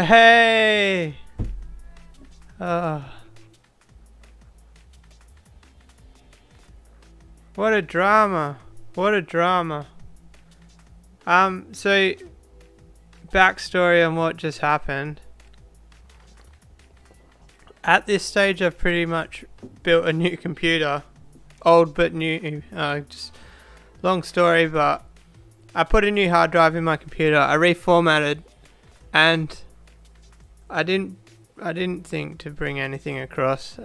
Hey! What a drama. What a drama. So, backstory on what just happened. At this stage, I've pretty much built a new computer. Old but new. Just long story, but I put a new hard drive in my computer. I reformatted, and I didn't think to bring anything across.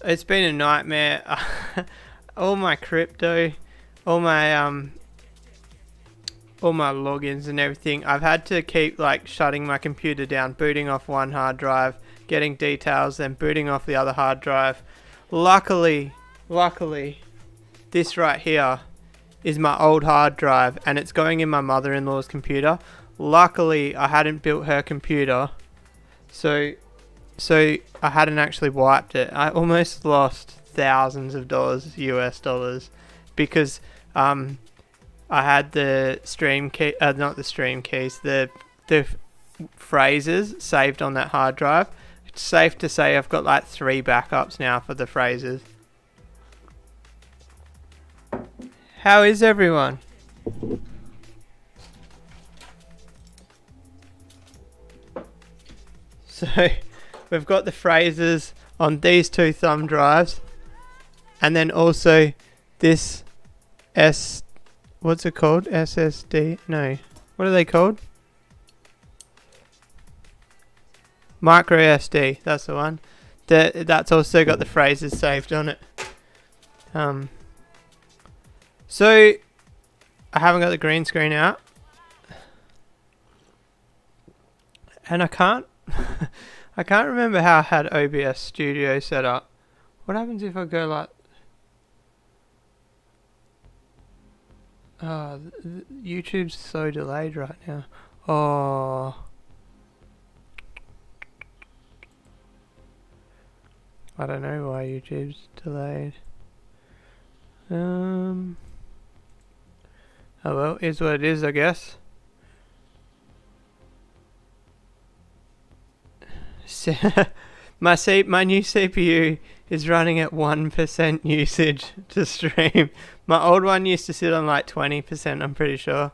It's been a nightmare. All my crypto, all my logins and everything, I've had to keep like shutting my computer down, booting off one hard drive, getting details, then booting off the other hard drive. Luckily, this right here is my old hard drive, and it's going in my mother-in-law's computer. Luckily, I hadn't built her computer, so I hadn't actually wiped it. I almost lost thousands of dollars, US dollars, because I had the stream key, not the stream keys, the phrases saved on that hard drive. It's safe to say I've got like 3 backups now for the phrases. How is everyone? So we've got the phrases on these 2 thumb drives, and then also this what's it called? SSD? No. What are they called? Micro SD, that's the one. That's also got the phrases saved on it. So I haven't got the green screen out, and I can't remember how I had OBS Studio set up. What happens if I go like... YouTube's so delayed right now. Oh, I don't know why YouTube's delayed. Oh well, is what it is, I guess. My new CPU is running at 1% usage to stream. My old one used to sit on like 20%, I'm pretty sure.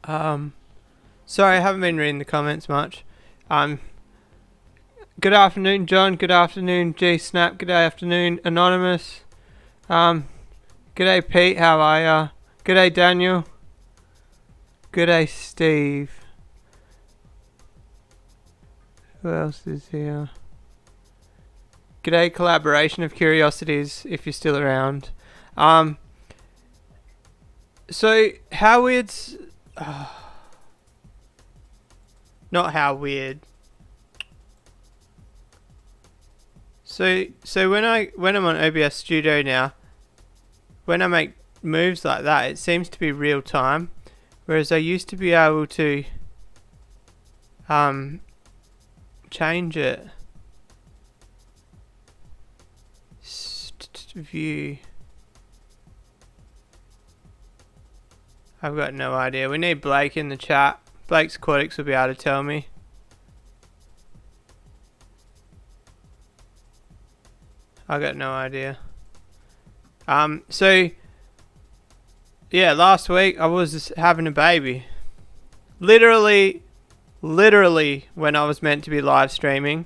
Sorry, I haven't been reading the comments much. Good afternoon, John. Good afternoon, G Snap. Good afternoon, Anonymous. G'day, Pete. How are ya? G'day, Daniel. G'day, Steve. Who else is here? G'day, Collaboration of Curiosities, if you're still around. So, how weird's... not how weird. So when I'm on OBS Studio now, when I make moves like that, it seems to be real time, whereas I used to be able to change it. View. I've got no idea. We need Blake in the chat. Blake's Cortex will be able to tell me. I got no idea. So yeah, last week I was just having a baby. Literally when I was meant to be live streaming.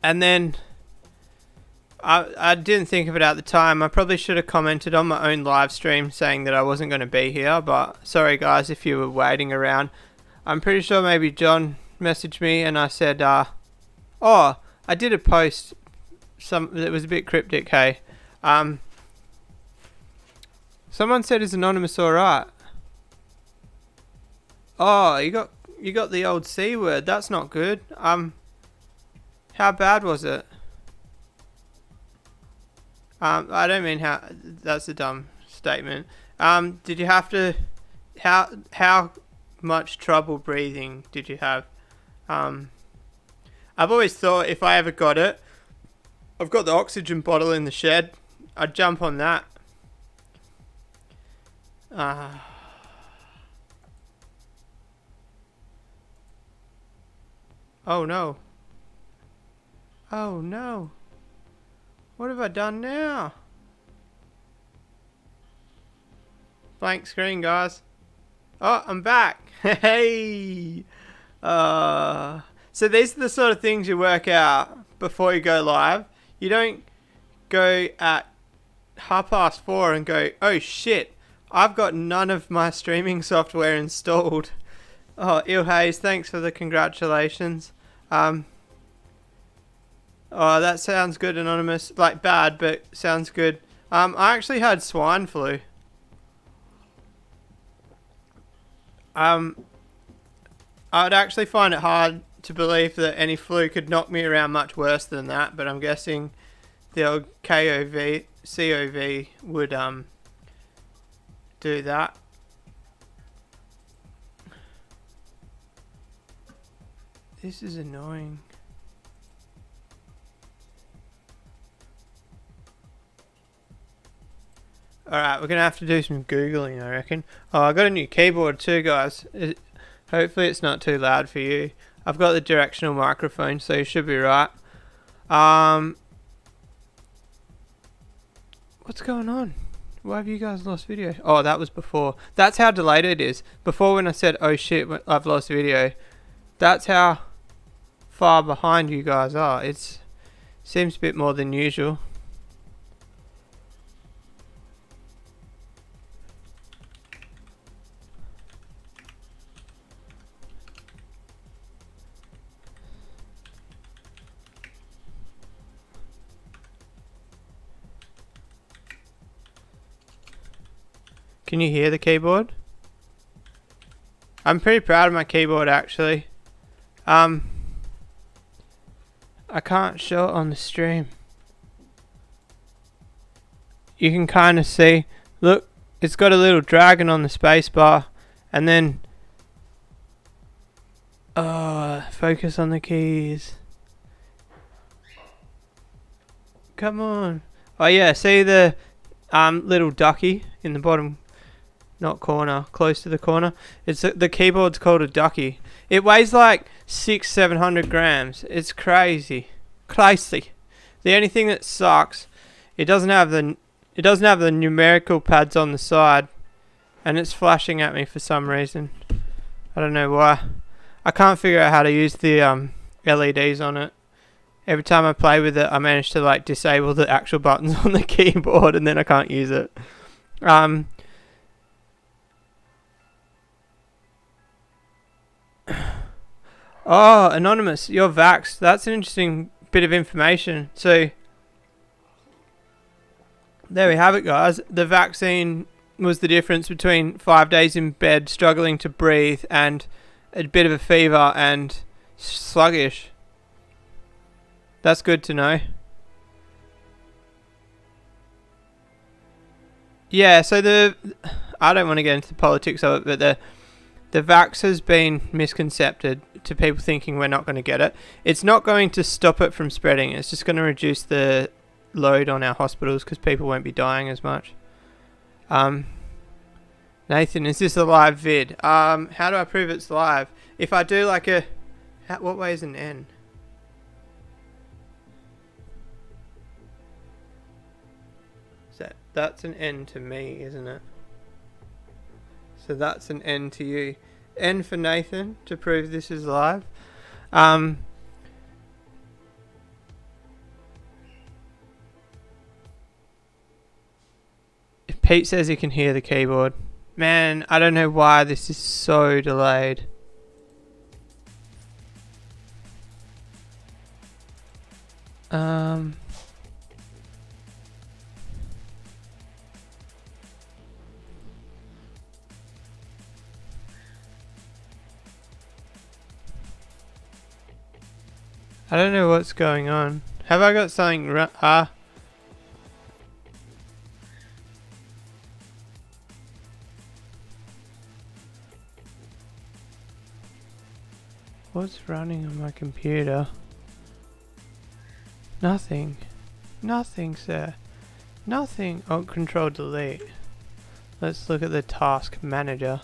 And then I didn't think of it at the time. I probably should have commented on my own live stream saying that I wasn't going to be here, but sorry guys if you were waiting around. I'm pretty sure maybe John messaged me and I said, oh, I did a post, that was a bit cryptic, hey. Someone said, is Anonymous alright? Oh, you got the old C word, that's not good. How bad was it? I don't mean how, that's a dumb statement. Did you have to, how much trouble breathing did you have? I've always thought if I ever got it, I've got the oxygen bottle in the shed, I'd jump on that. Oh no. Oh no. What have I done now? Blank screen, guys. Oh, I'm back. Hey. So these are the sort of things you work out before you go live. You don't go at 4:30 and go, oh shit, I've got none of my streaming software installed. Oh, Ilhaze, thanks for the congratulations. Oh, that sounds good, Anonymous. Like bad, but sounds good. I actually had swine flu. I would actually find it hard to believe that any flu could knock me around much worse than that, but I'm guessing the old COV would do that. This is annoying. Alright, we're going to have to do some Googling, I reckon. Oh, I got a new keyboard too, guys. Hopefully it's not too loud for you. I've got the directional microphone, so you should be right. What's going on? Why have you guys lost video? Oh, that was before. That's how delayed it is. Before, when I said, oh shit, I've lost video. That's how far behind you guys are. It seems a bit more than usual. Can you hear the keyboard? I'm pretty proud of my keyboard, actually. I can't show it on the stream. You can kind of see, look, it's got a little dragon on the spacebar, and then focus on the keys. Come on. Oh yeah, see the little ducky in the bottom, not corner, close to the corner. It's the keyboard's called a ducky. It weighs like 600-700 grams. It's crazy. The only thing that sucks, it doesn't have the numerical pads on the side, and it's flashing at me for some reason. I don't know why. I can't figure out how to use the LEDs on it. Every time I play with it, I manage to like disable the actual buttons on the keyboard, and then I can't use it. Oh, Anonymous, you're vaxxed. That's an interesting bit of information. So, there we have it, guys. The vaccine was the difference between 5 days in bed, struggling to breathe, and a bit of a fever and sluggish. That's good to know. Yeah, so I don't want to get into the politics of it, but the vax has been misconcepted to people thinking we're not going to get it. It's not going to stop it from spreading. It's just going to reduce the load on our hospitals because people won't be dying as much. Nathan, is this a live vid? How do I prove it's live? If I do like what way is an N? That's an N to me, isn't it? So that's an N to you. N for Nathan to prove this is live. If Pete says he can hear the keyboard. Man, I don't know why this is so delayed. I don't know what's going on. Have I got something What's running on my computer? Nothing. Nothing, sir. Nothing. Oh, Control Delete. Let's look at the task manager.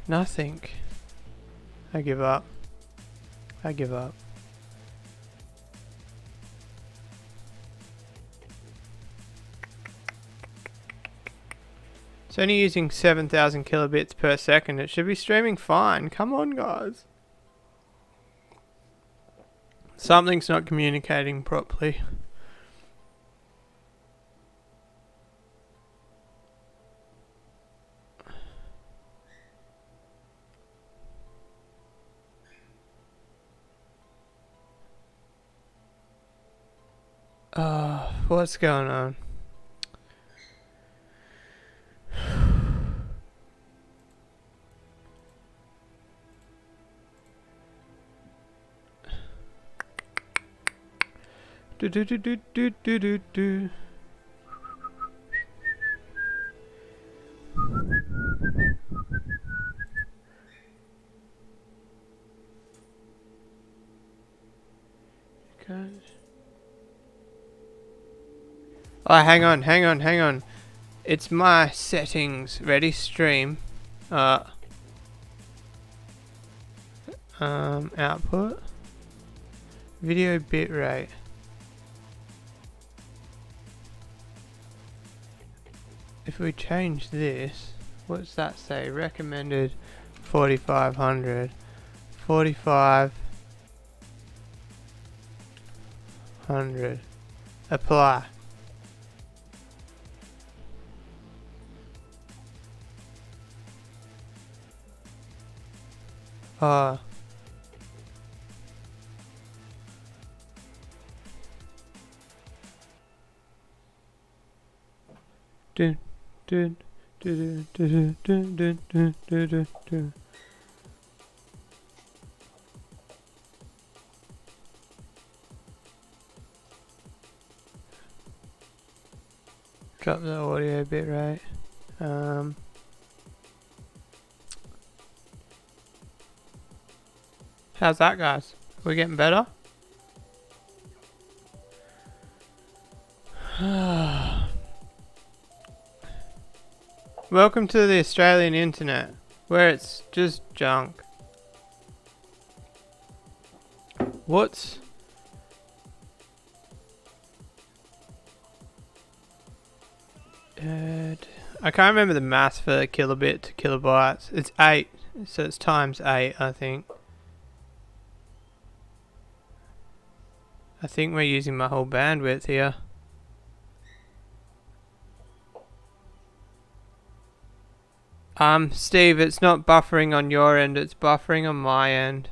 Nothing. I give up. I give up. It's only using 7,000 kilobits per second. It should be streaming fine. Come on, guys. Something's not communicating properly. What's going on? Do do do do do do do do. Okay. Oh, hang on. It's my settings. Ready, stream. Output. Video bitrate. If we change this, what's that say? Recommended 4500. 4500. Apply. Dun dun dun dun dun dun dun dun dun. Drop the audio bitrate. How's that, guys? We're getting better? Welcome to the Australian internet, where it's just junk. What's... I can't remember the math for kilobit to kilobytes. It's 8, so it's times 8, I think. I think we're using my whole bandwidth here. Steve, it's not buffering on your end, it's buffering on my end.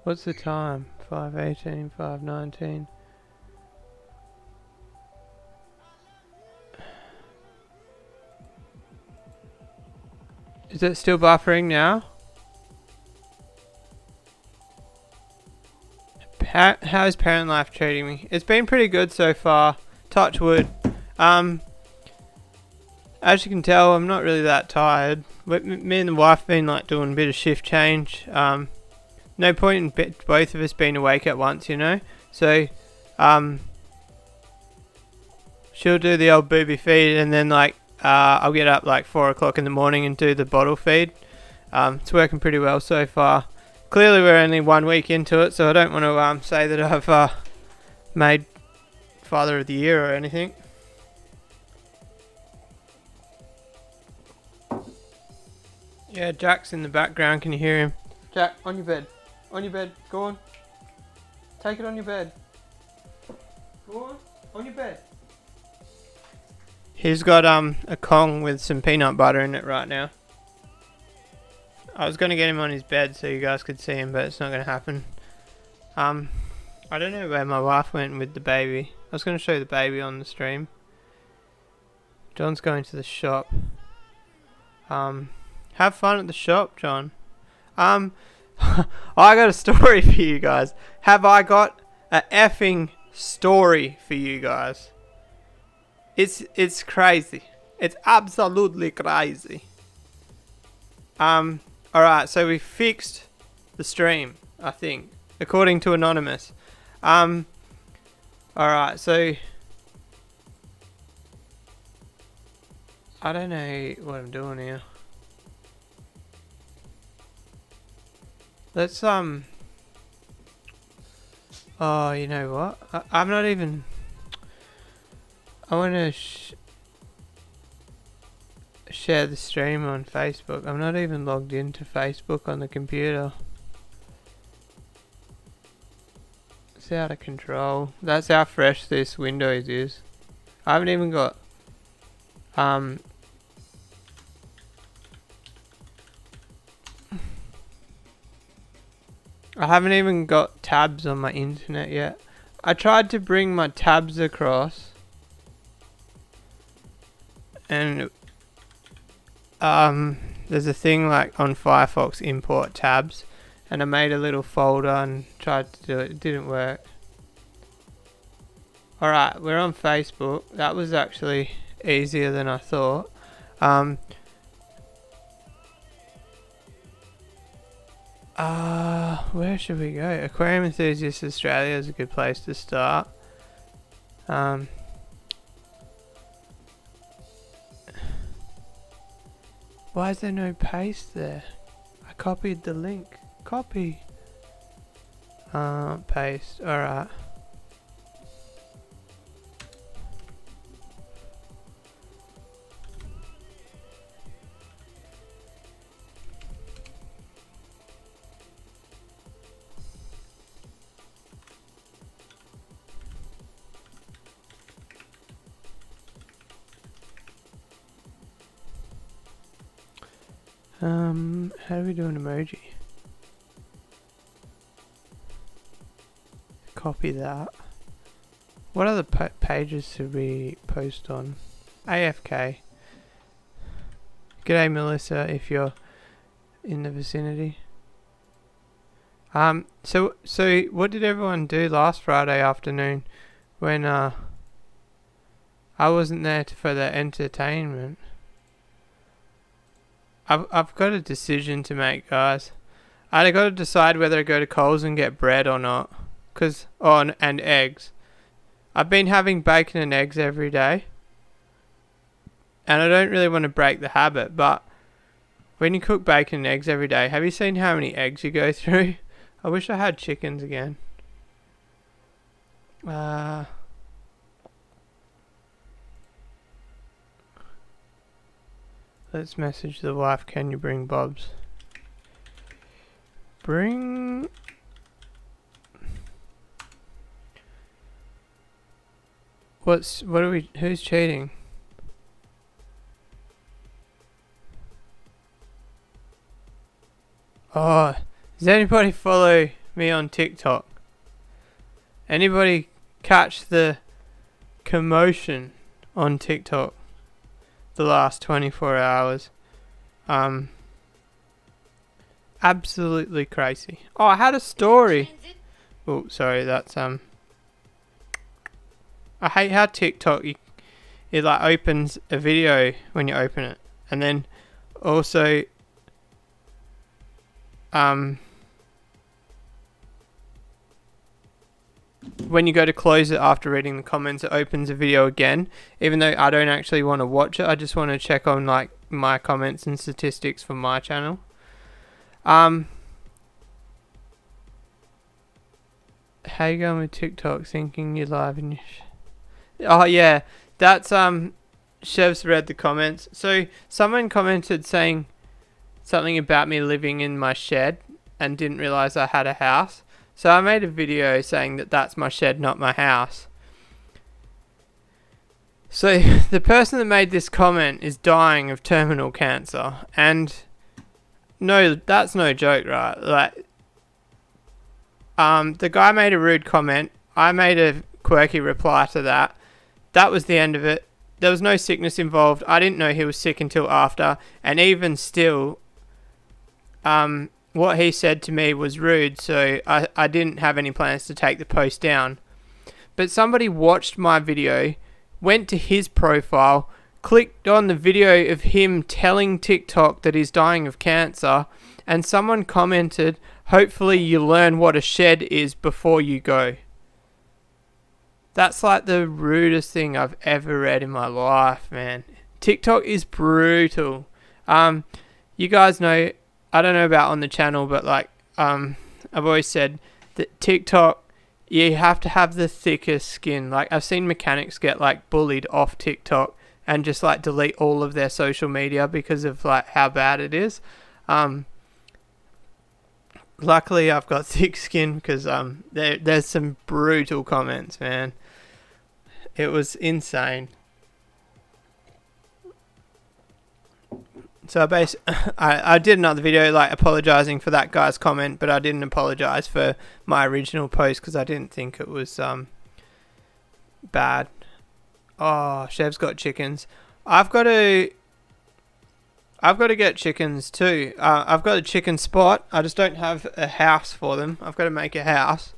What's the time? 5:18, 5:19. Is it still buffering now? How's Parent Life treating me? It's been pretty good so far. Touch wood. As you can tell, I'm not really that tired. Me and the wife have been like doing a bit of shift change. No point in both of us being awake at once, you know. So, she'll do the old booby feed, and then like I'll get up like 4 o'clock in the morning and do the bottle feed. It's working pretty well so far. Clearly we're only 1 week into it, so I don't want to say that I've made Father of the Year or anything. Yeah, Jack's in the background, can you hear him? Jack, on your bed. On your bed, go on. Take it on your bed. Go on your bed. He's got a Kong with some peanut butter in it right now. I was going to get him on his bed so you guys could see him, but it's not going to happen. I don't know where my wife went with the baby. I was going to show the baby on the stream. John's going to the shop. Have fun at the shop, John. I got a story for you guys. Have I got a effing story for you guys. It's crazy. It's absolutely crazy. Alright, so we fixed the stream, I think, according to Anonymous. Alright, so I don't know what I'm doing here. Let's oh, you know what? I'm not even. I want to share the stream on Facebook. I'm not even logged into Facebook on the computer. It's out of control. That's how fresh this Windows is. I haven't even got I haven't even got tabs on my internet yet. I tried to bring my tabs across, and there's a thing like on Firefox, import tabs, and I made a little folder and tried to do it. It didn't work. Alright, we're on Facebook. That was actually easier than I thought. Where should we go? Aquarium Enthusiasts Australia is a good place to start. Why is there no paste there? I copied the link. Copy. Paste. Alright. How do we do an emoji? Copy that. What other pages should we post on? AFK. G'day Melissa, if you're in the vicinity. So what did everyone do last Friday afternoon when I wasn't there for the entertainment? I've got a decision to make, guys. I got to decide whether to go to Coles and get bread or not, and eggs. I've been having bacon and eggs every day, and I don't really want to break the habit. But when you cook bacon and eggs every day, have you seen how many eggs you go through? I wish I had chickens again. Let's message the wife. Can you bring Bob's? Bring. What are we? Who's cheating? Oh, does anybody follow me on TikTok? Anybody catch the commotion on TikTok the last 24 hours? Absolutely crazy. Oh, I had a story. Oh, sorry, that's I hate how TikTok it like opens a video when you open it, and then also when you go to close it after reading the comments, it opens a video again, even though I don't actually want to watch it. I just want to check on like my comments and statistics for my channel. How you going with TikTok thinking you're live and oh yeah, that's Chev's read the comments. So someone commented saying something about me living in my shed and didn't realize I had a house. So I made a video saying that that's my shed, not my house. So the person that made this comment is dying of terminal cancer, and no, that's no joke, right? Like, the guy made a rude comment. I made a quirky reply to that. That was the end of it. There was no sickness involved. I didn't know he was sick until after, and even still, what he said to me was rude, so I didn't have any plans to take the post down. but somebody watched my video, went to his profile, clicked on the video of him telling TikTok that he's dying of cancer, and someone commented, "Hopefully you learn what a shed is before you go." That's like the rudest thing I've ever read in my life, man. TikTok is brutal. You guys know, I don't know about on the channel, but like, I've always said that TikTok, you have to have the thickest skin. Like, I've seen mechanics get like bullied off TikTok and just like delete all of their social media because of like how bad it is. Luckily I've got thick skin because there's some brutal comments, man. It was insane. So I did another video like apologizing for that guy's comment, but I didn't apologize for my original post because I didn't think it was bad. Oh, Chev's got chickens. I've got to get chickens too. I've got a chicken spot. I just don't have a house for them. I've got to make a house.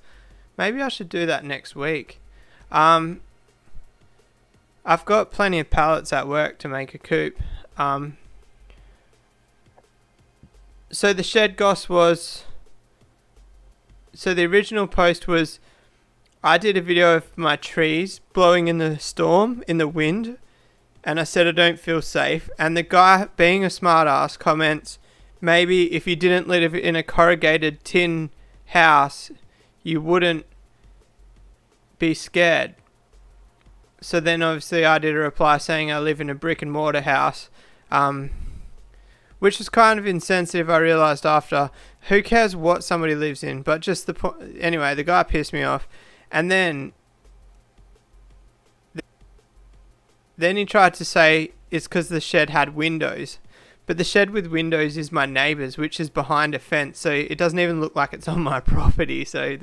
Maybe I should do that next week. I've got plenty of pallets at work to make a coop. So the shed goss was... So the original post was... I did a video of my trees blowing in the storm, in the wind. And I said I don't feel safe. And the guy, being a smart ass, comments, maybe if you didn't live in a corrugated tin house, you wouldn't be scared. So then obviously I did a reply saying I live in a brick and mortar house. Which is kind of insensitive, I realised after. Who cares what somebody lives in? But just the point... Anyway, the guy pissed me off. And then he tried to say it's because the shed had windows. But the shed with windows is my neighbour's, which is behind a fence. So it doesn't even look like it's on my property. So,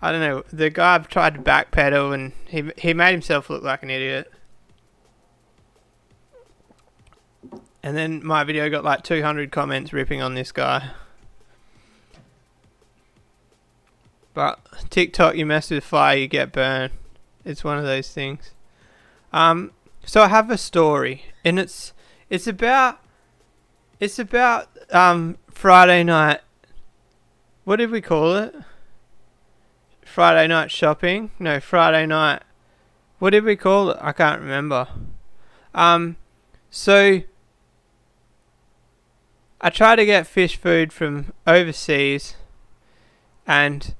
I don't know. The guy tried to backpedal and he made himself look like an idiot. And then my video got like 200 comments ripping on this guy. But TikTok, you mess with fire, you get burned. It's one of those things. So I have a story, and it's about Friday night. What did we call it? Friday night shopping? No, Friday night. What did we call it? I can't remember. So I tried to get fish food from overseas, and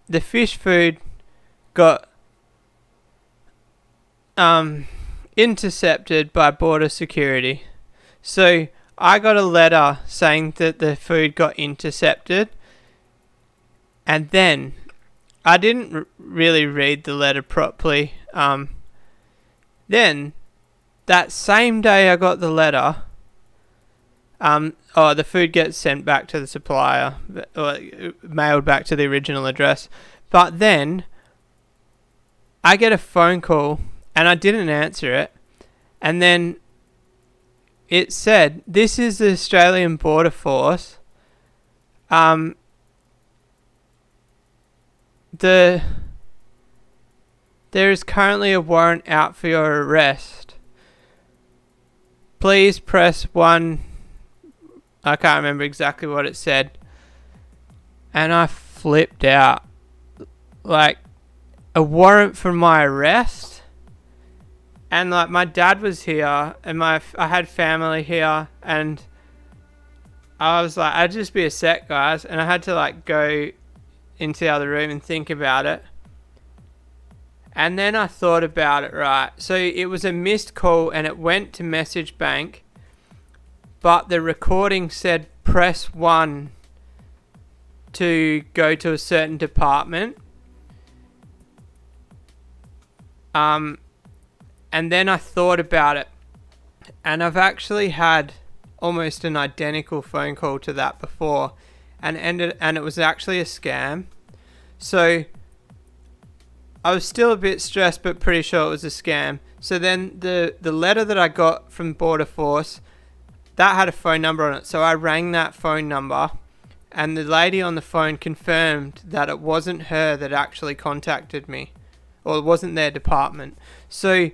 the fish food got intercepted by border security. So I got a letter saying that the food got intercepted, and then I didn't really read the letter properly. Then that same day I got the letter, the food gets sent back to the supplier, or mailed back to the original address. But then I get a phone call and I didn't answer it. And then it said, "This is the Australian Border Force. There is currently a warrant out for your arrest. Please press 1." I can't remember exactly what it said. And I flipped out. Like, a warrant for my arrest? And like, my dad was here, and I had family here, and I was like, "I'd just be a sec, guys." And I had to like go into the other room and think about it. And then I thought about it, right? So it was a missed call and it went to Message Bank, but the recording said press 1 to go to a certain department. And then I thought about it, and I've actually had almost an identical phone call to that before, and it was actually a scam. So I was still a bit stressed, but pretty sure it was a scam. So then the letter that I got from Border Force, that had a phone number on it. So I rang that phone number, and the lady on the phone confirmed that it wasn't her that actually contacted me, or it wasn't their department. So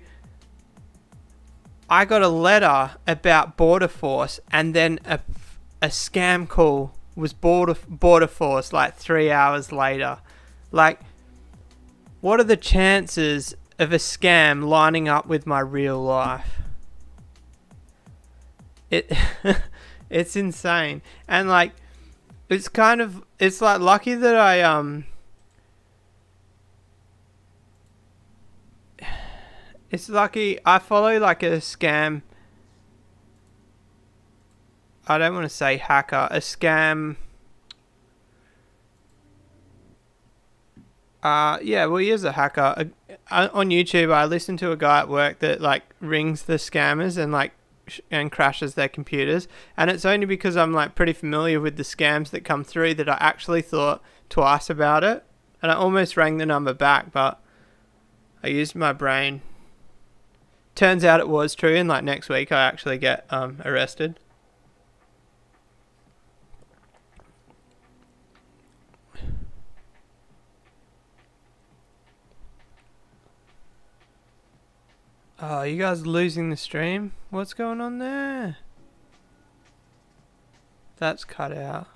I got a letter about Border Force, and then a scam call was Border Force like 3 hours later. Like, what are the chances of a scam lining up with my real life? It's insane. And like, it's like lucky that it's lucky I follow like a scam. I don't want to say hacker, a scam. Yeah, well, he is a hacker. On YouTube, I listen to a guy at work that like rings the scammers and like and crashes their computers, and it's only because I'm like pretty familiar with the scams that come through that I actually thought twice about it, and I almost rang the number back, but I used my brain. Turns out it was true, and like next week I actually get arrested. Oh, you guys losing the stream? What's going on there? That's cut out.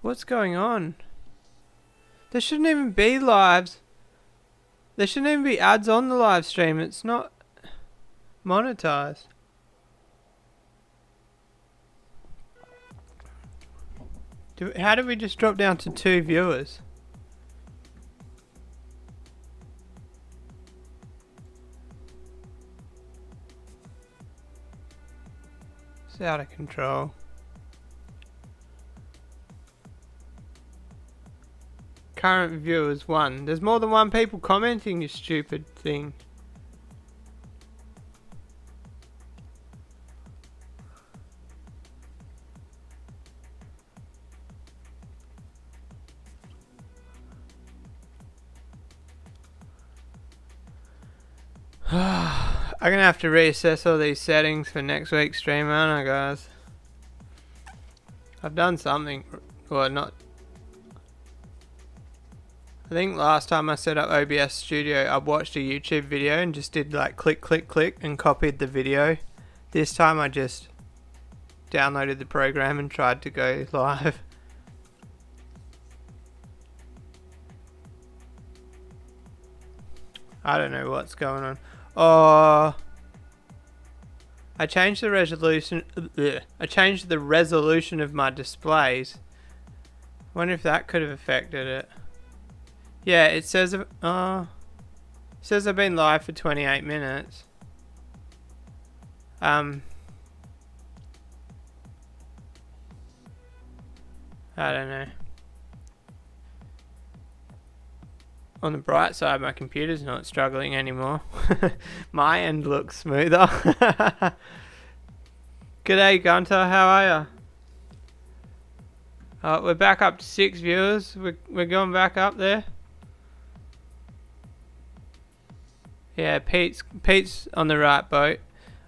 What's going on? There shouldn't even be lives. There shouldn't even be ads on the live stream. It's not monetized. How did we just drop down to 2 viewers? It's out of control. Current viewers 1. There's more than 1 people commenting, you stupid thing. I'm gonna have to reassess all these settings for next week's stream, aren't I, guys? I've done something, well, not. I think last time I set up OBS Studio, I watched a YouTube video and just did like click, click, click and copied the video. This time I just downloaded the program and tried to go live. I don't know what's going on. Oh, I changed the resolution. I changed the resolution of my displays. Wonder if that could have affected it. Yeah, it says I've been live for 28 minutes. I don't know. On the bright side, my computer's not struggling anymore. My end looks smoother. G'day, Gunter. How are ya? We're back up to 6 viewers. We're going back up there. Yeah, Pete's on the right boat.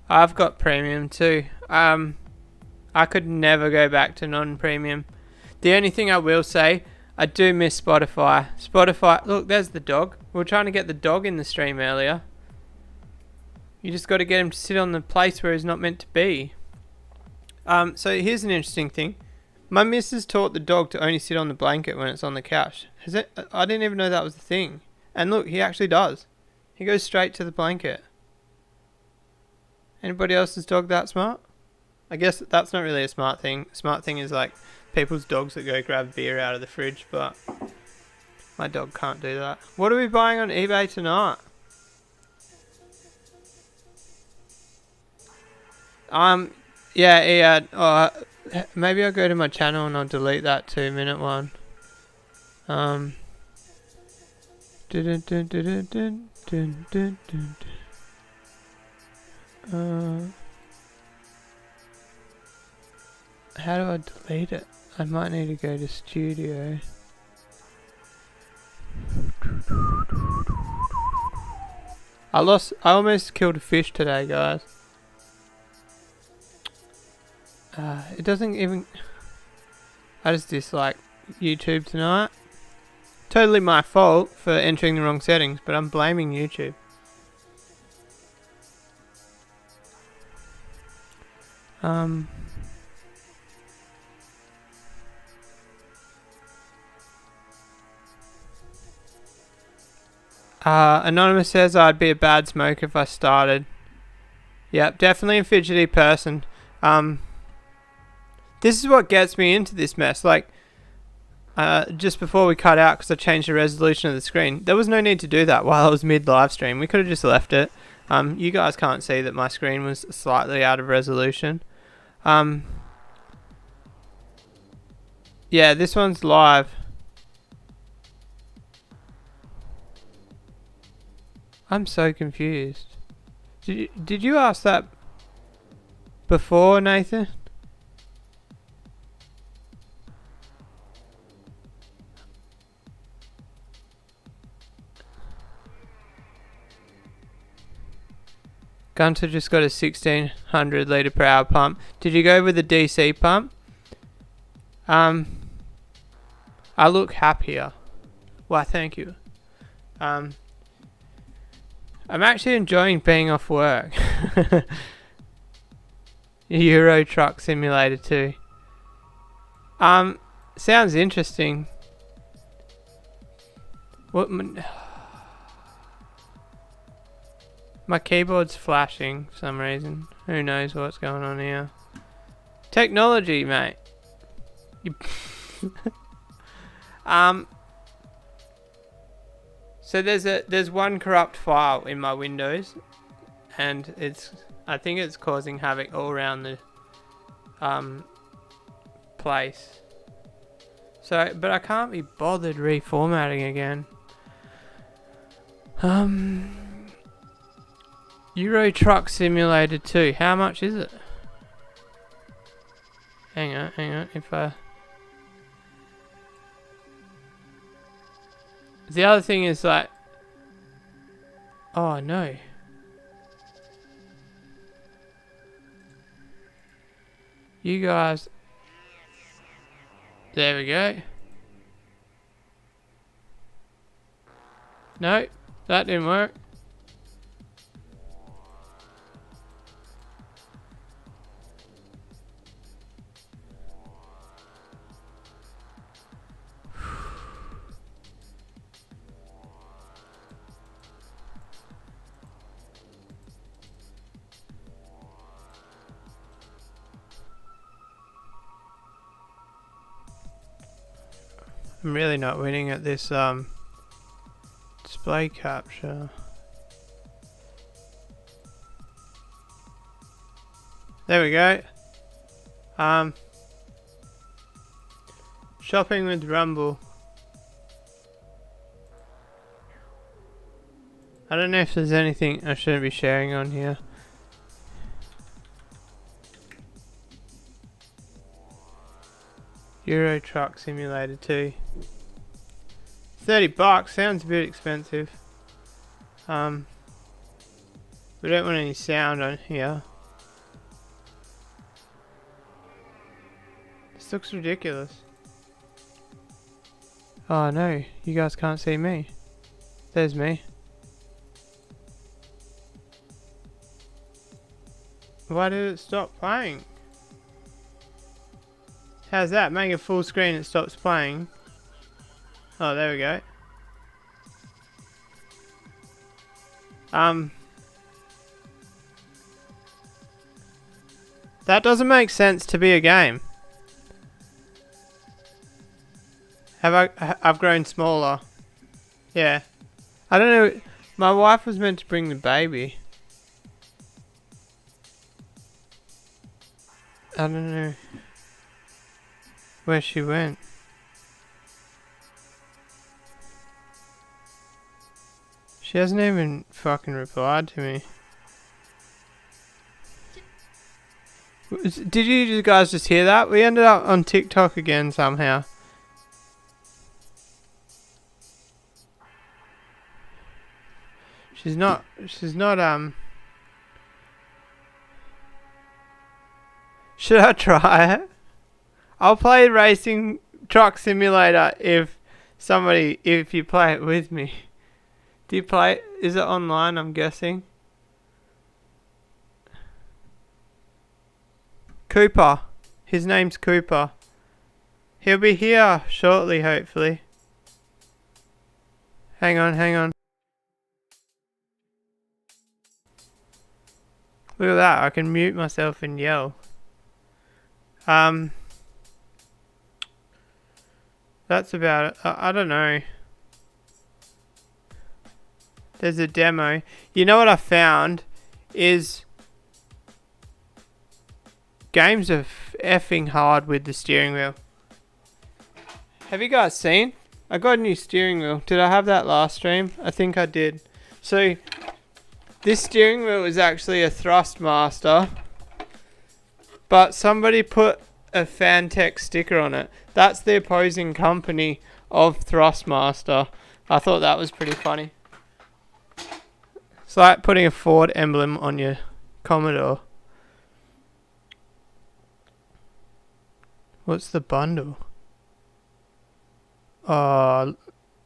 I've got premium too. I could never go back to non-premium. The only thing I will say, I do miss Spotify. Spotify, look, there's the dog. We were trying to get the dog in the stream earlier. You just got to get him to sit on the place where he's not meant to be. So here's an interesting thing. My missus taught the dog to only sit on the blanket when it's on the couch. I didn't even know that was the thing. And look, he actually does. He goes straight to the blanket. Anybody else's dog that smart? I guess that's not really a smart thing. Smart thing is like people's dogs that go grab beer out of the fridge, but my dog can't do that. What are we buying on eBay tonight? Yeah, maybe I'll go to my channel and I'll delete that 2-minute one. How do I delete it? I might need to go to studio. I almost killed a fish today, guys. It doesn't even... I just dislike YouTube tonight. Totally my fault for entering the wrong settings, but I'm blaming YouTube. Anonymous says I'd be a bad smoker if I started. Yep, definitely a fidgety person. This is what gets me into this mess. Like, just before we cut out, because I changed the resolution of the screen, there was no need to do that while I was mid live stream. We could have just left it. You guys can't see that my screen was slightly out of resolution. Yeah, this one's live. I'm so confused. Did you ask that before, Nathan? Gunter just got a 1600 litre per hour pump. Did you go with the DC pump? I look happier. Why, thank you. I'm actually enjoying being off work. Euro Truck Simulator 2. Sounds interesting. What? My keyboard's flashing for some reason. Who knows what's going on here? Technology, mate. So there's one corrupt file in my Windows, and I think it's causing havoc all around the place. So, but I can't be bothered reformatting again. Euro Truck Simulator 2. How much is it? Hang on. The other thing is like, oh no. You guys. There we go. No, that didn't work. I'm really not winning at this display capture. There we go. Shopping with Rumble. I don't know if there's anything I shouldn't be sharing on here. Euro Truck Simulator 2. $30 sounds a bit expensive. We don't want any sound on here. This looks ridiculous. Oh no, you guys can't see me. There's me. Why did it stop playing? How's that? Make it full screen, it stops playing. Oh, there we go. That doesn't make sense to be a game. I've grown smaller. Yeah. I don't know. My wife was meant to bring the baby. I don't know where she went. She hasn't even fucking replied to me. Did you guys just hear that? We ended up on TikTok again somehow. She's not should I try it? I'll play Racing Truck Simulator if you play it with me. Do you play? Is it online? I'm guessing. Cooper. His name's Cooper. He'll be here shortly, hopefully. Hang on. Look at that, I can mute myself and yell. That's about it. I don't know. There's a demo. You know what I found is games are effing hard with the steering wheel. Have you guys seen? I got a new steering wheel. Did I have that last stream? I think I did. So this steering wheel is actually a Thrustmaster, but somebody put a Fantech sticker on it. That's the opposing company of Thrustmaster. I thought that was pretty funny. It's like putting a Ford emblem on your Commodore. What's the bundle? Oh,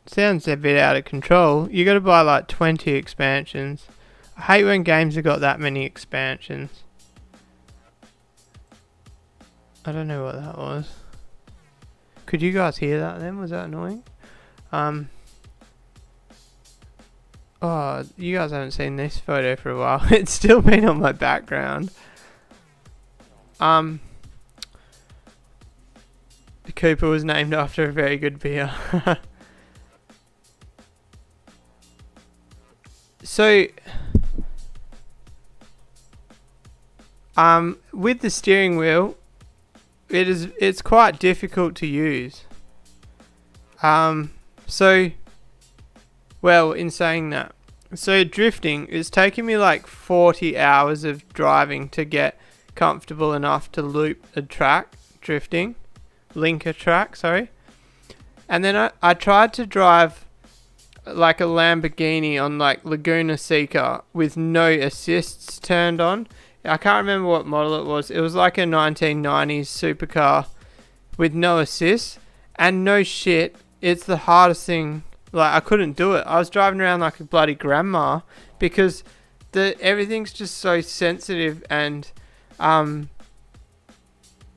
sounds a bit out of control. You gotta buy like 20 expansions. I hate when games have got that many expansions. I don't know what that was. Could you guys hear that then? Was that annoying? Oh, you guys haven't seen this photo for a while. It's still been on my background. The Cooper was named after a very good beer. So with the steering wheel, it's quite difficult to use. Well, in saying that, so drifting is taking me like 40 hours of driving to get comfortable enough to loop a track, link a track, sorry. And then I tried to drive like a Lamborghini on like Laguna Seca with no assists turned on. I can't remember what model it was. It was like a 1990s supercar with no assists, and no shit, it's the hardest thing. Like, I couldn't do it. I was driving around like a bloody grandma because everything's just so sensitive, and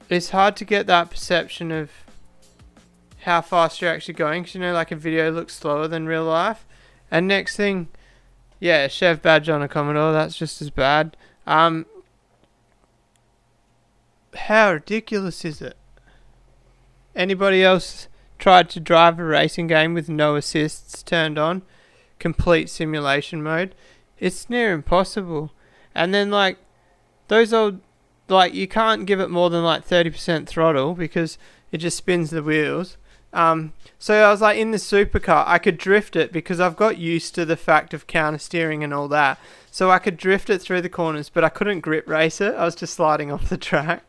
it's hard to get that perception of how fast you're actually going, because you know, like a video looks slower than real life. And next thing, yeah, Chev badge on a Commodore, that's just as bad. How ridiculous is it? Anybody else tried to drive a racing game with no assists turned on? Complete simulation mode? It's near impossible. And then like those old, like you can't give it more than like 30% throttle because it just spins the wheels. So I was like in the supercar, I could drift it because I've got used to the fact of counter steering and all that. So I could drift it through the corners, but I couldn't grip race it. I was just sliding off the track.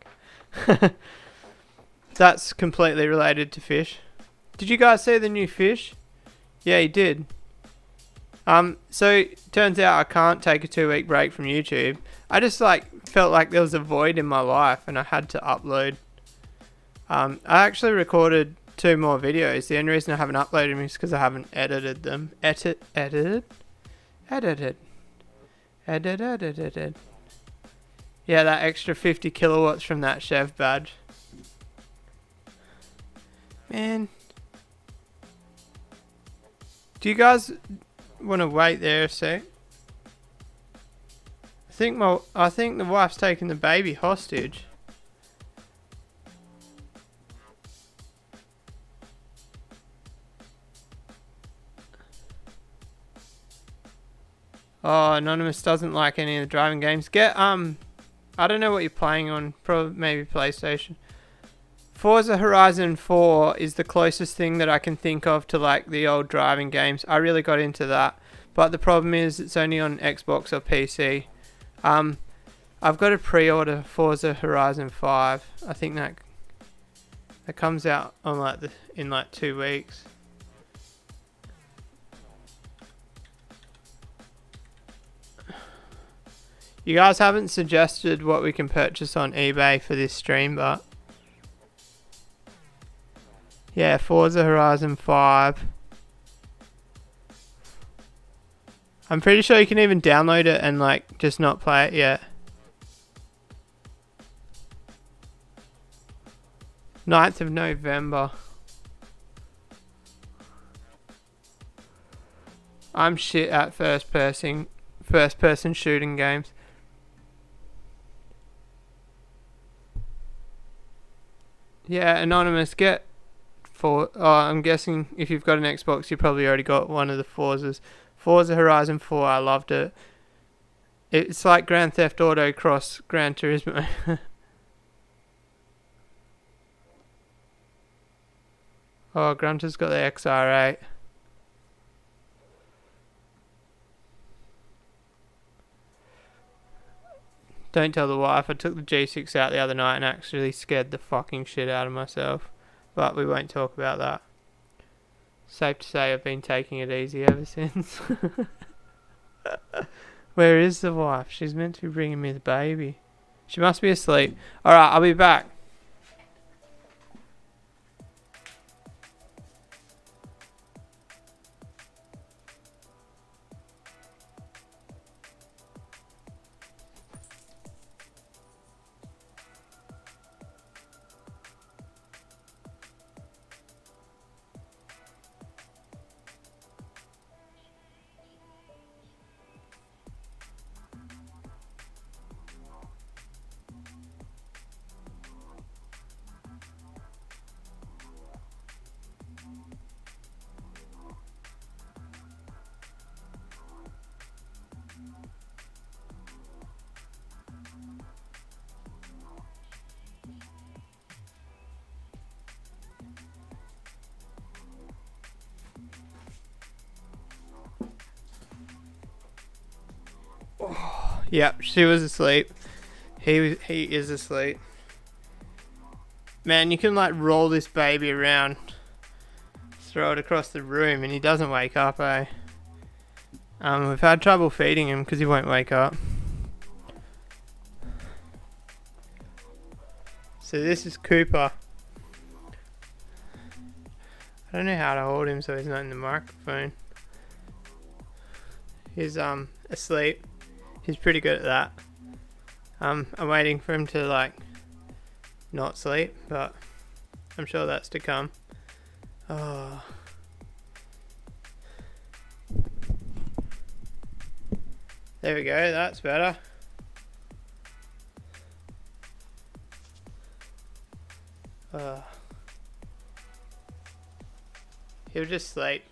That's completely related to Fish. Did you guys see the new Fish? Yeah, he did. So turns out I can't take a 2-week break from YouTube. I just like felt like there was a void in my life and I had to upload. I actually recorded 2 more videos. The only reason I haven't uploaded them is because I haven't edited them. Edited. Yeah, that extra 50 kilowatts from that Chev badge. Man. Do you guys want to wait there a sec? I think the wife's taking the baby hostage. Oh, Anonymous doesn't like any of the driving games. I don't know what you're playing on. Probably maybe PlayStation. Forza Horizon 4 is the closest thing that I can think of to like the old driving games. I really got into that, but the problem is it's only on Xbox or PC. I've got to pre-order Forza Horizon 5. I think that comes out on in 2 weeks. You guys haven't suggested what we can purchase on eBay for this stream, but Yeah, Forza Horizon 5. I'm pretty sure you can even download it and like just not play it yet. 9th of November. I'm shit at first person shooting games. Yeah, Anonymous, get I'm guessing if you've got an Xbox, you probably already got one of the Forzas. Forza Horizon 4, I loved it. It's like Grand Theft Auto cross Gran Turismo. Oh, Grunter's got the XR8. Don't tell the wife, I took the G6 out the other night and actually scared the fucking shit out of myself. But we won't talk about that. Safe to say I've been taking it easy ever since. Where is the wife? She's meant to be bringing me the baby. She must be asleep. Alright, I'll be back. Yep, she was asleep. He is asleep. Man, you can like roll this baby around, throw it across the room, and he doesn't wake up, eh? We've had trouble feeding him because he won't wake up. So this is Cooper. I don't know how to hold him so he's not in the microphone. He's asleep. He's pretty good at that. I'm waiting for him to like not sleep, but I'm sure that's to come. Oh. There we go, that's better. He'll just sleep.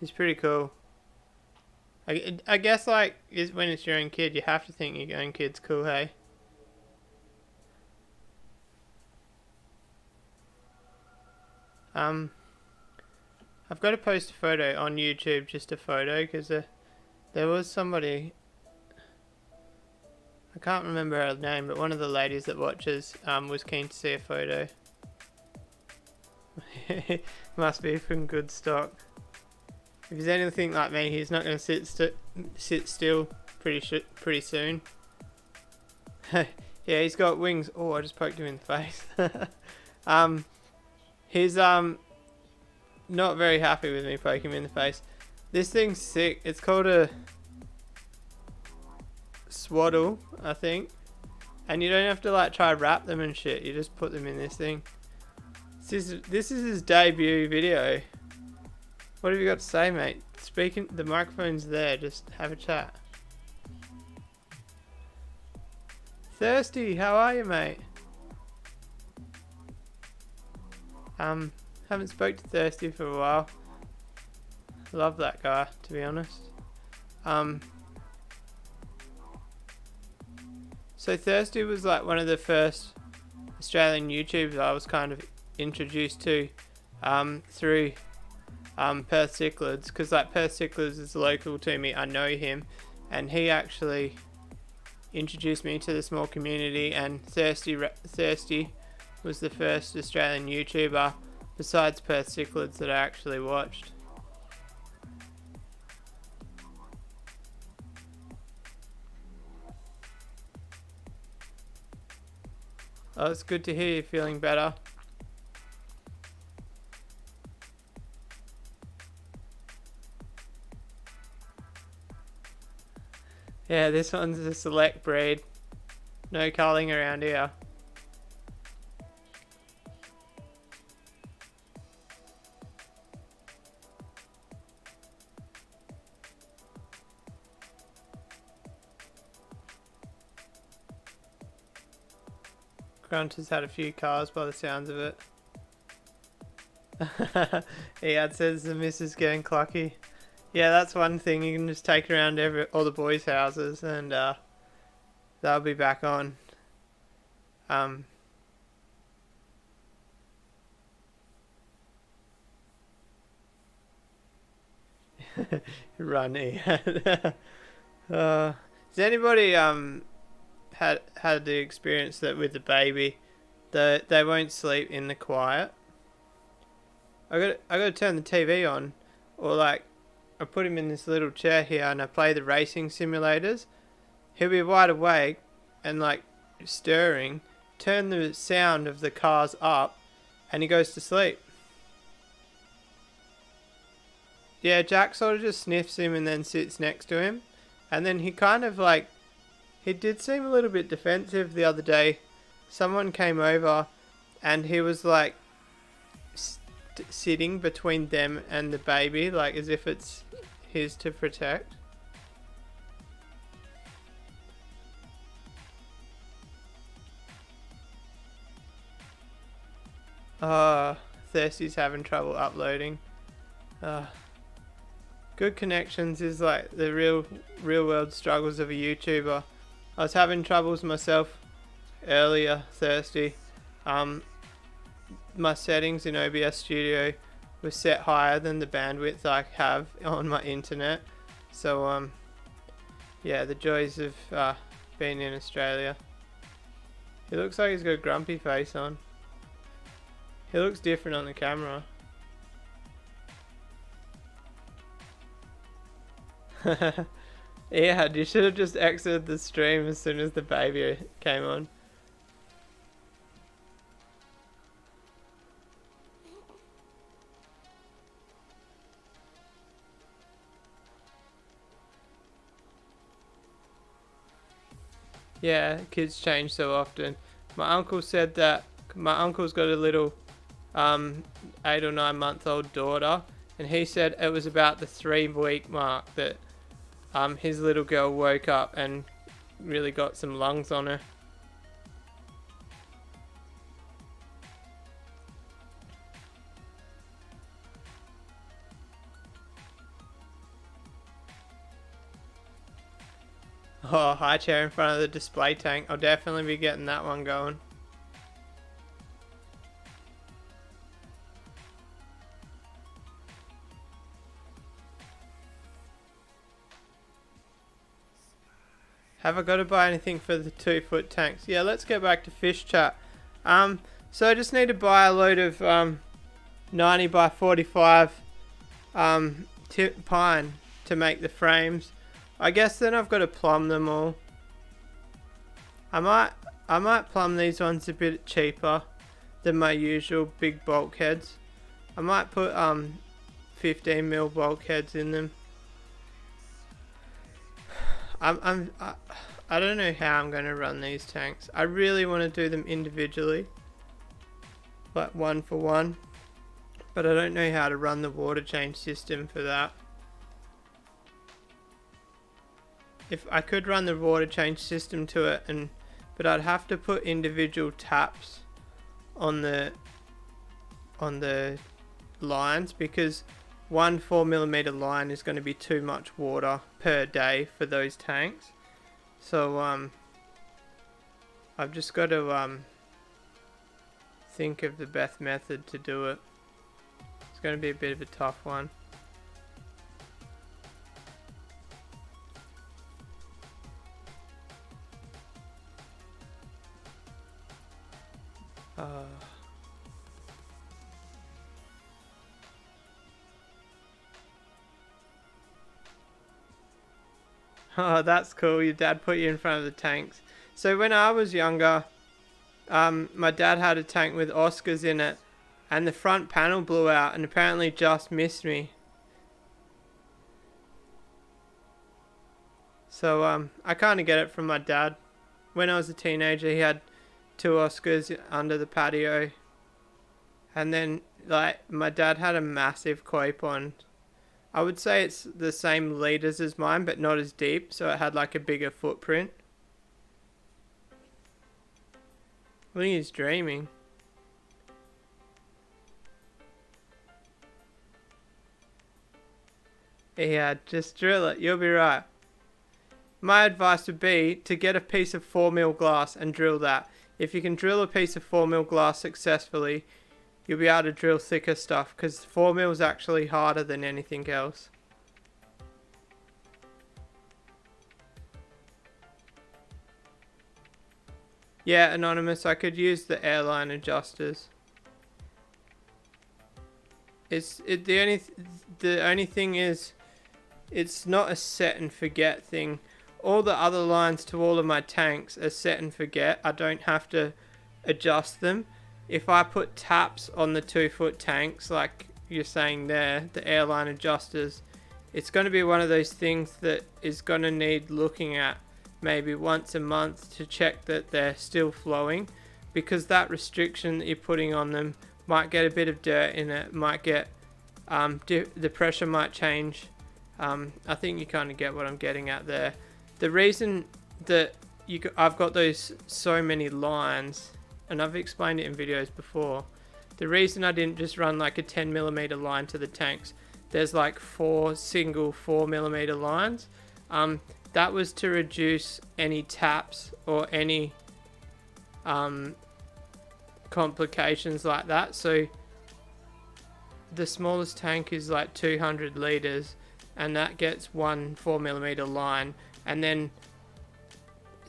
He's pretty cool. I guess like when it's your own kid, you have to think your own kid's cool, hey? I've got to post a photo on YouTube, just a photo, because there was somebody, I can't remember her name, but one of the ladies that watches was keen to see a photo. Must be from good stock. If he's anything like me, he's not going to sit still pretty soon. Yeah, he's got wings. Oh, I just poked him in the face. He's not very happy with me poking him in the face. This thing's sick. It's called a swaddle, I think. And you don't have to like try wrap them and shit. You just put them in this thing. This is his debut video. What have you got to say, mate? Speaking, the microphone's there. Just have a chat. Thirsty, how are you, mate? Haven't spoke to Thirsty for a while. Love that guy, to be honest. So Thirsty was like one of the first Australian YouTubers I was kind of introduced to through Perth Cichlids, because like Perth Cichlids is local to me. I know him, and he actually introduced me to the small community. And Thirsty was the first Australian YouTuber besides Perth Cichlids that I actually watched. Oh, it's good to hear you're feeling better. Yeah, this one's a select breed. No culling around here. Grunt has had a few cars by the sounds of it. Ead says the missus getting clucky. Yeah, that's one thing. You can just take around all the boys' houses and they'll be back on. Run, Ead. Has anybody had the experience that with the baby, they won't sleep in the quiet? I got to turn the TV on, or like I put him in this little chair here and I play the racing simulators. He'll be wide awake and like stirring. Turn the sound of the cars up, and he goes to sleep. Yeah, Jack sort of just sniffs him and then sits next to him, and then he kind of like he did seem a little bit defensive the other day. Someone came over, and he was like sitting between them and the baby, like as if it's his to protect. Thirsty's having trouble uploading. Good connections is like the real world struggles of a YouTuber. I was having troubles myself earlier, Thirsty. My settings in OBS Studio were set higher than the bandwidth I have on my internet. So yeah, the joys of being in Australia. He looks like he's got a grumpy face on. He looks different on the camera. Yeah, you should have just exited the stream as soon as the baby came on. Yeah, kids change so often. My uncle said that my uncle's got a little 8 or 9 month old daughter, and he said it was about the 3-week mark that his little girl woke up and really got some lungs on her. Oh, high chair in front of the display tank. I'll definitely be getting that one going. Have I got to buy anything for the 2-foot tanks? Yeah, let's get back to fish chat. So I just need to buy a load of 90 by 45 pine to make the frames. I guess then I've got to plumb them all. I might plumb these ones a bit cheaper than my usual big bulkheads. I might put 15mm bulkheads in them. I don't know how I'm going to run these tanks. I really want to do them individually, like one for one, but I don't know how to run the water change system for that. If I could run the water change system to it, but I'd have to put individual taps on the lines, because one 4mm line is going to be too much water per day for those tanks. So I've just got to think of the best method to do it. It's going to be a bit of a tough one. Oh, that's cool. Your dad put you in front of the tanks. So when I was younger, my dad had a tank with Oscars in it, and the front panel blew out and apparently just missed me. So I kind of get it from my dad. When I was a teenager, he had 2 Oscars under the patio, and then like my dad had a massive koi pond. I would say it's the same liters as mine, but not as deep, so it had like a bigger footprint. I think he's dreaming. Yeah, just drill it. You'll be right. My advice would be to get a piece of 4mm glass and drill that. If you can drill a piece of 4mm glass successfully, you'll be able to drill thicker stuff, because 4mm is actually harder than anything else. Yeah, Anonymous, I could use the airline adjusters. The only thing is, it's not a set and forget thing. All the other lines to all of my tanks are set and forget. I don't have to adjust them. If I put taps on the 2-foot tanks, like you're saying there, the airline adjusters, it's going to be one of those things that is going to need looking at maybe once a month to check that they're still flowing, because that restriction that you're putting on them might get a bit of dirt in it, might get the pressure might change. I think you kind of get what I'm getting at there. The reason that I've got those so many lines, and I've explained it in videos before, the reason I didn't just run like a 10mm line to the tanks, there's like 4 single 4mm lines. That was to reduce any taps or any complications like that. So the smallest tank is like 200 liters, and that gets 1 4mm line. And then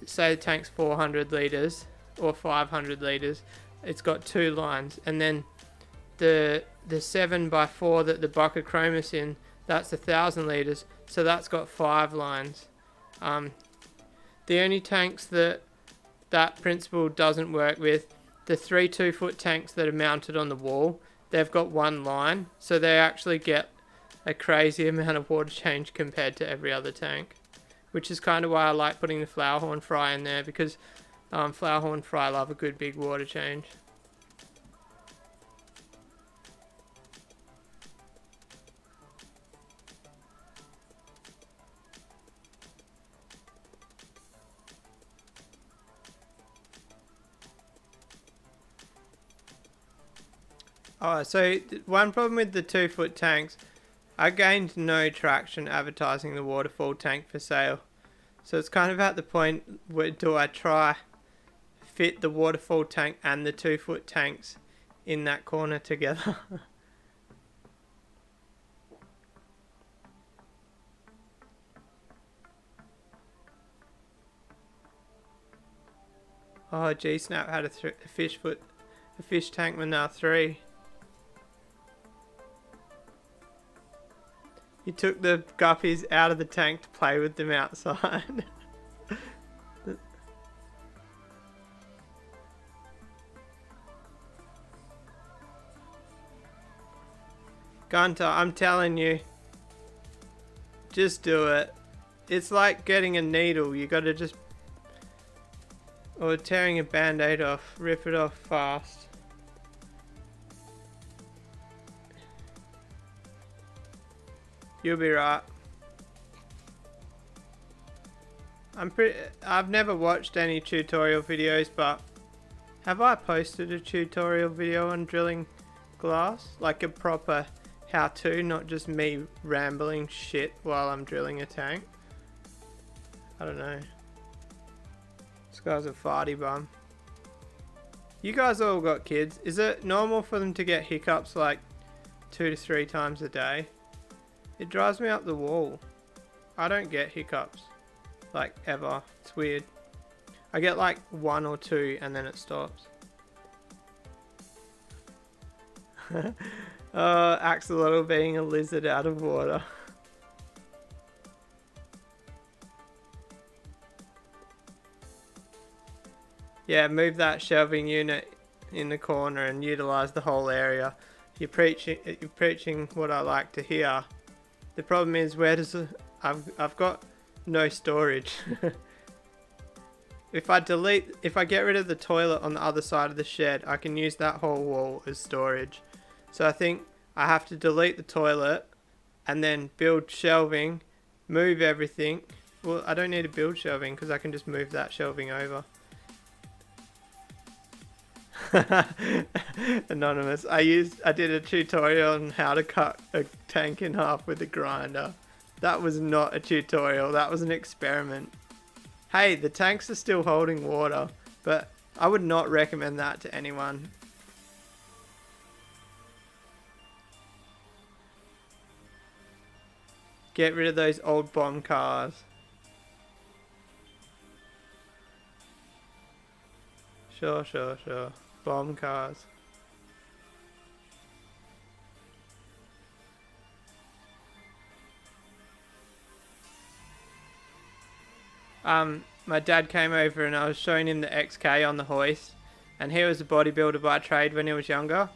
say the tank's 400 liters or 500 liters, it's got 2 lines. And then the 7x4 that the Buccochromis in, that's 1,000 liters, so that's got 5 lines. The only tanks that principle doesn't work with, the 3 2-foot tanks that are mounted on the wall, they've got 1 line, so they actually get a crazy amount of water change compared to every other tank, which is kind of why I like putting the Flowerhorn Fry in there, because Flowerhorn Fry love a good big water change. Oh, so one problem with the 2-foot tanks, I gained no traction advertising the waterfall tank for sale. So it's kind of at the point where do I try fit the waterfall tank and the 2-foot tanks in that corner together. Oh, G-Snap had a fish tank with now 3. He took the guppies out of the tank to play with them outside. Gunter, I'm telling you, just do it. It's like getting a needle. You gotta just, or tearing a band-aid off, rip it off fast. You'll be right. I've never watched any tutorial videos, but have I posted a tutorial video on drilling glass? Like a proper how-to, not just me rambling shit while I'm drilling a tank? I don't know. This guy's a farty bum. You guys all got kids. Is it normal for them to get hiccups like 2 to 3 times a day? It drives me up the wall. I don't get hiccups, like, ever. It's weird. I get like 1 or 2 and then it stops. Axolotl being a lizard out of water. Yeah, move that shelving unit in the corner and utilize the whole area. You're preaching what I like to hear. The problem is, where does I've got no storage. If I get rid of the toilet on the other side of the shed, I can use that whole wall as storage. So I think I have to delete the toilet and then build shelving, move everything. Well, I don't need to build shelving because I can just move that shelving over. Anonymous. I did a tutorial on how to cut a tank in half with a grinder. That was not a tutorial, that was an experiment. Hey, the tanks are still holding water, but I would not recommend that to anyone. Get rid of those old bomb cars. Sure. Bomb cars. My dad came over and I was showing him the XK on the hoist, and he was a bodybuilder by trade when he was younger,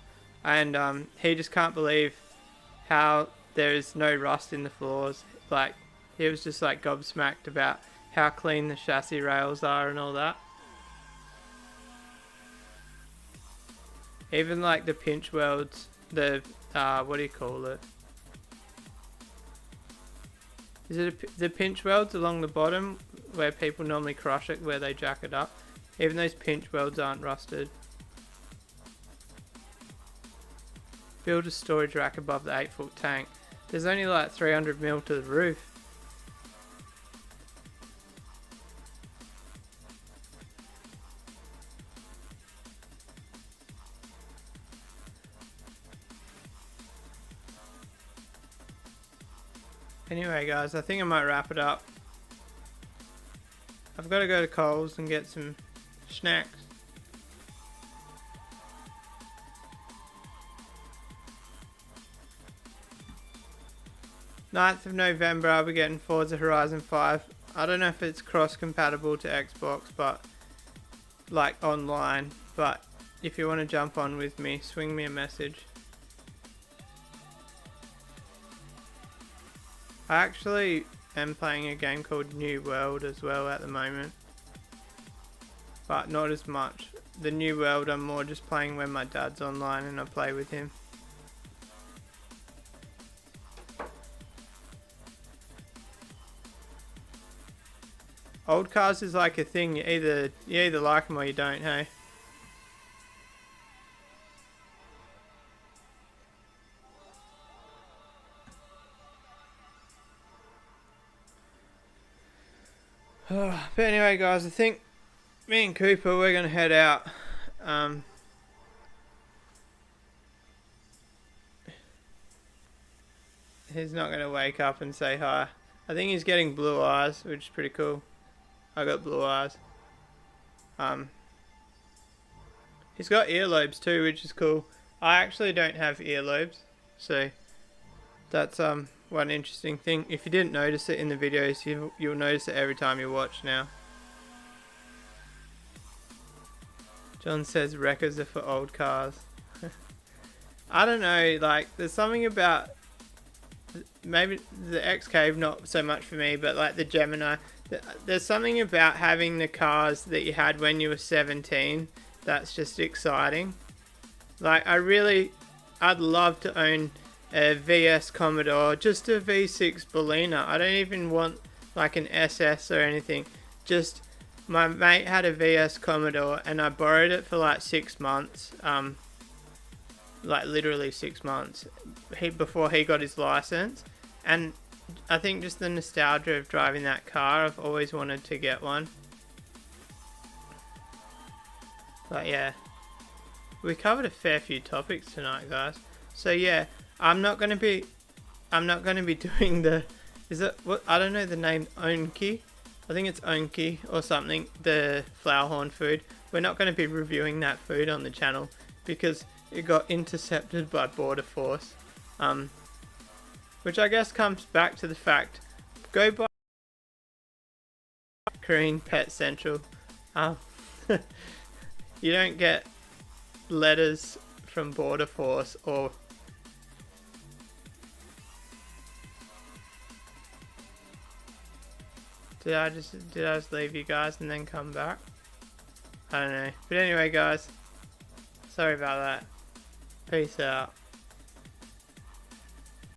and he just can't believe how there is no rust in the floors. Like, he was just like gobsmacked about how clean the chassis rails are and all that. Even like the pinch welds, the what do you call it? Is it the pinch welds along the bottom where people normally crush it, where they jack it up? Even those pinch welds aren't rusted. Build a storage rack above the 8-foot tank. There's only like 300 mil to the roof. Anyway guys, I think I might wrap it up. I've got to go to Coles and get some snacks. Ninth of November I'll be getting Forza Horizon 5. I don't know if it's cross compatible to Xbox, but like online, but if you want to jump on with me, swing me a message. I actually am playing a game called New World as well at the moment, but not as much. The New World I'm more just playing when my dad's online and I play with him. Old cars is like a thing, you either like them or you don't, hey? But anyway guys, I think me and Cooper, we're going to head out. He's not going to wake up and say hi. I think he's getting blue eyes, which is pretty cool. I got blue eyes. He's got earlobes too, which is cool. I actually don't have earlobes, so that's one interesting thing. If you didn't notice it in the videos, you'll notice it every time you watch now. John says wreckers are for old cars. I don't know, like there's something about, maybe the XK not so much for me, but like the Gemini, there's something about having the cars that you had when you were 17 that's just exciting. Like I'd love to own a VS Commodore, just a V6 Bellina. I don't even want like an SS or anything. Just, my mate had a VS Commodore and I borrowed it for like 6 months. Like literally 6 months before he got his license. And I think just the nostalgia of driving that car, I've always wanted to get one. But yeah, we covered a fair few topics tonight guys. So yeah, I'm not gonna be doing the, is it what, I don't know the name, Onki, I think it's Onki or something, the flower horn food. We're not going to be reviewing that food on the channel because it got intercepted by Border Force, which I guess comes back to the fact, go buy Korean Pet Central. You don't get letters from Border Force or... Did I just leave you guys and then come back? I don't know. But anyway, guys, sorry about that. Peace out.